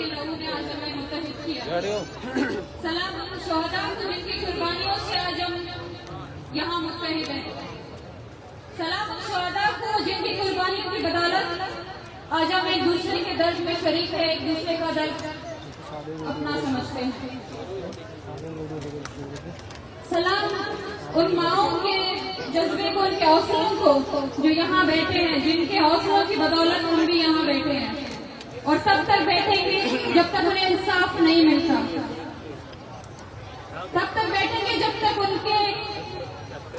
के लोगों ने आज हमें मुत्तहिद किया। सलाम उन शोहदा को जिनकी कुर्बानियों से आज हम यहाँ मुत्तहिद हैं। सलाम उन शोहदा को जिनकी कुर्बानियों की बदौलत आज हम एक दूसरे के दर्द में शरीक है, एक दूसरे का दर्द अपना समझते हैं। सलाम उन माओं के जज्बे को, उनके हौसलों को जो यहाँ बैठे हैं, जिनके हौसलों की बदौलत हम भी यहाँ बैठे हैं और तब तक बैठेंगे जब तक उन्हें इंसाफ नहीं मिलता। तब तक बैठेंगे जब तक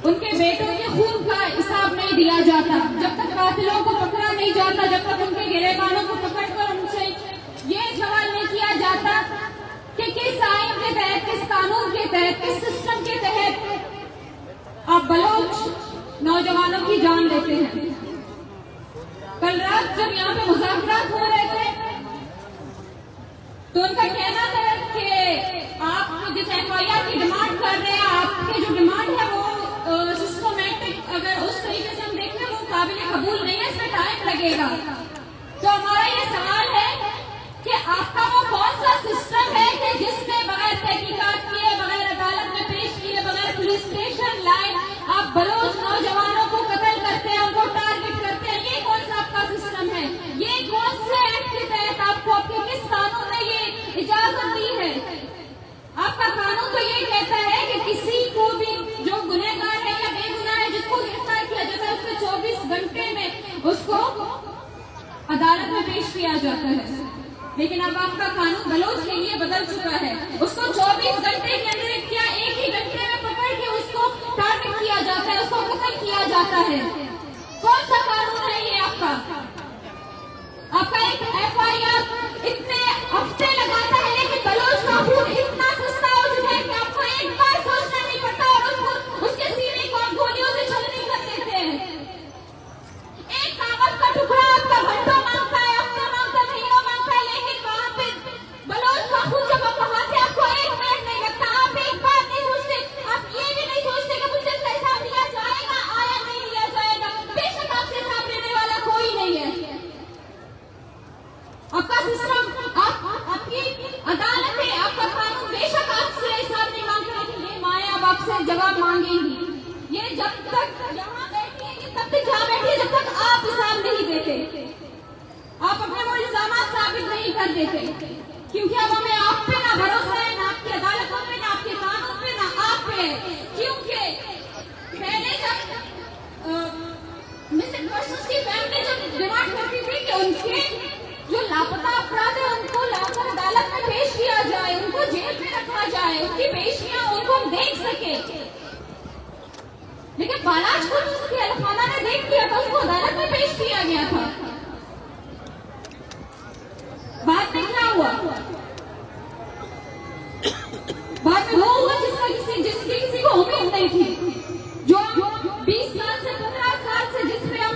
उनके बेटों के खून का हिसाब नहीं दिया जाता, जब तक कातिलों को पकड़ा नहीं जाता, जब तक उनके गिरफ्तारों को पकड़कर उनसे ये सवाल नहीं किया जाता कि किस आइन के तहत, किस कानून के तहत, किस सिस्टम के तहत आप बलोच नौजवानों की जान लेते हैं। कल रात जब यहाँ पे मुज़ाकरात हो रहे थे तो उनका कहना था कि आप जिस FIR की डिमांड कर रहे हैं, आपके जो डिमांड है वो सिस्टमैटिक, अगर उस तरीके से हम देखें वो काबिल कबूल नहीं है, इसमें टाइम लगेगा। तो हमारा ये सवाल है कि आपका वो कौन सा सिस्टम है कि जिसमें बगैर तहकीकात किए, बगैर अदालत में पेश किए, बगैर पुलिस स्टेशन लाए आप बलोच नौजवानों को कत्ल करते हैं, उनको टारगेट करते हैं? ये कौन सा आपका सिस्टम है? ये कौन से एक्ट के तहत आपको, आपके किस कानून ने ये इजाजत दी है? आपका कानून तो ये कहता है कि किसी को भी जो गुनहगार है या बेगुनाह है, जिसको गिरफ्तार किया जाता है, उसको 24 घंटे में उसको अदालत में पेश किया जाता है। लेकिन अब आपका कानून बलोच के लिए बदल चुका है। उसको 24 घंटे के अंदर क्या एक ही घंटे में पकड़ के उसको टारगेट किया जाता है, उसको कत्ल किया जाता है। कौन सा कानून है ये आपका? आपका एक FIR इतने हफ्ते लगाता है, लेकिन बलोच का खून इतना सस्ता हो चुका है कि आपको एक बार सोचना नहीं पड़ता और उसके सीने को आप गोलियों से छलनी कर देते हैं। एक कागज का टुकड़ा आपका घंटों मांगता है, हफ्ते मांगता है, महीनों मांगता है, लेकिन वहां पे बलोच का खून जब आप वहां से आपको एक मिनट नहीं लगता। आप एक बार नहीं सोचते, आप ये भी नहीं सोचते कि मुझे इसका हिसाब लिया जाएगा आया नहीं लिया जाएगा। बेशक आपसे हिसाब लेने वाला कोई नहीं है। आपका सिस्टम, आपकी अदालतें, आपका कानून बेशक आपसे हिसाब नहीं मांगते, लेकिन ये माएं अब आपसे जवाब मांगेंगी। ये जब तक यहाँ बैठी है, तब तक जहाँ बैठी है, जब तक आप हिसाब नहीं देते, आप अपने वो इल्जामात साबित नहीं कर देते, क्योंकि अब हमें आप पे ना भरोसा है, ना आपकी अदालतों पे, ना आपके कानून पे, ना आप पे। क्योंकि पहले जब मिसिंग पर्सन्स की फैमिली जब डिमांड करती थी कि उनके जो लापता अफराद है उनको लाकर अदालत में पेश किया जाए, उनको जेल में रखा जाए, उनकी पेशियां उनको हम देख सके, लेकिन बालाज को उसकी अलखाना ने देख लिया था, उसको अदालत में पेश किया गया था। बाद में क्या हुआ? बाद में वो हुआ जिसकी किसी को उम्मीद नहीं थी, जो 20 साल से 15 साल से जिसपे हम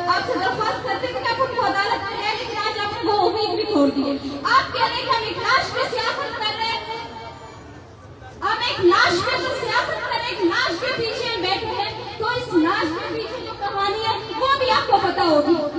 आपसे दरख्वास्त करते थे कि आप उनको अदालत में ले, लेकिन आज आपने वो उम्मीद भी छोड़ दी है। आप कह रहे हैं कि हम एक लाश पे सियासत कर रहे हैं, हम एक लाश पे सियासत कर रहे हैं, एक लाश के पीछे बैठे हैं, तो इस लाश के पीछे जो कहानी है वो भी आपको पता होगी।